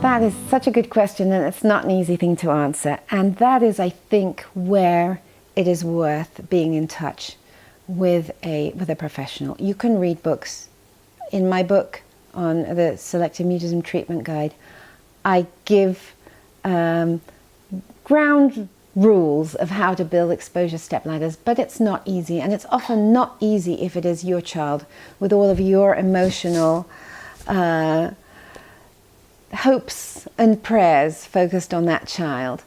That is such a good question, and it's not an easy thing to answer. And that is, I think, where it is worth being in touch with a professional. You can read books. In my book on the Selective Mutism Treatment Guide, I give ground rules of how to build exposure stepladders, but it's not easy, and it's often not easy if it is your child with all of your emotional hopes and prayers focused on that child.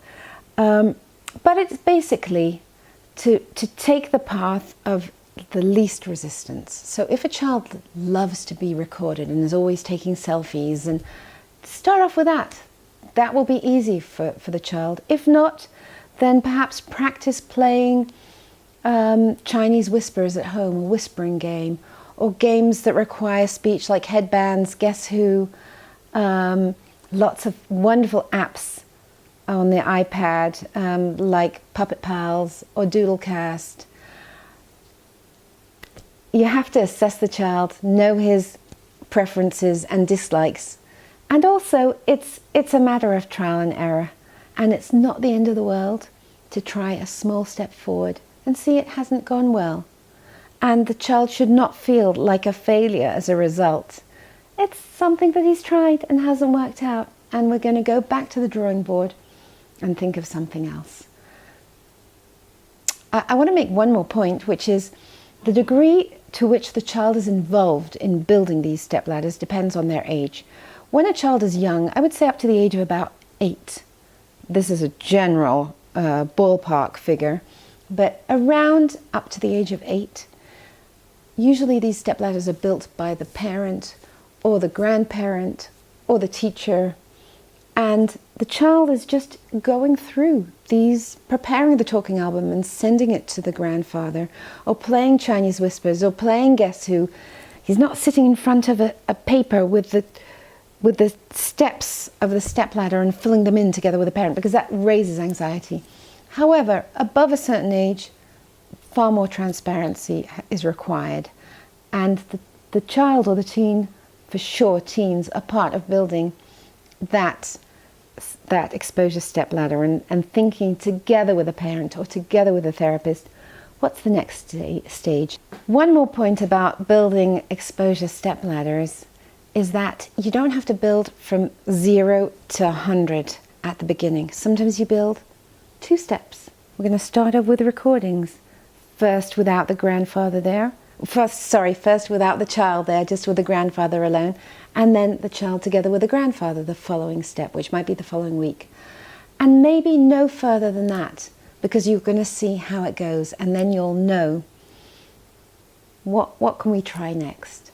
But it's basically to take the path of the least resistance. So if a child loves to be recorded and is always taking selfies, and start off with that. That will be easy for the child. If not, then perhaps practice playing Chinese whispers at home, a whispering game, or games that require speech like headbands, Guess Who, lots of wonderful apps on the iPad like Puppet Pals or Doodlecast. You have to assess the child, know his preferences and dislikes, and also it's a matter of trial and error, and it's not the end of the world to try a small step forward and see it hasn't gone well. And the child should not feel like a failure as a result. It's something that he's tried and hasn't worked out, and we're going to go back to the drawing board and think of something else. I want to make one more point, which is the degree to which the child is involved in building these stepladders depends on their age. When a child is young, I would say up to the age of about 8. This is a general ballpark figure, but around up to the age of 8, usually these stepladders are built by the parent or the grandparent or the teacher, and the child is just going through these, preparing the talking album and sending it to the grandfather, or playing Chinese whispers, or playing Guess Who. He's not sitting in front of a paper with the steps of the stepladder and filling them in together with a parent, because that raises anxiety. However, above a certain age, far more transparency is required, and the child or the teen, for sure teens, are part of building that exposure stepladder and thinking together with a parent or together with a therapist, what's the next stage? One more point about building exposure stepladders is that you don't have to build from 0 to 100 at the beginning. Sometimes you build 2 steps. We're going to start off with recordings. First without the grandfather there. First without the child there, just with the grandfather alone, and then the child together with the grandfather the following step, which might be the following week. And maybe no further than that, because you're going to see how it goes, and then you'll know what can we try next.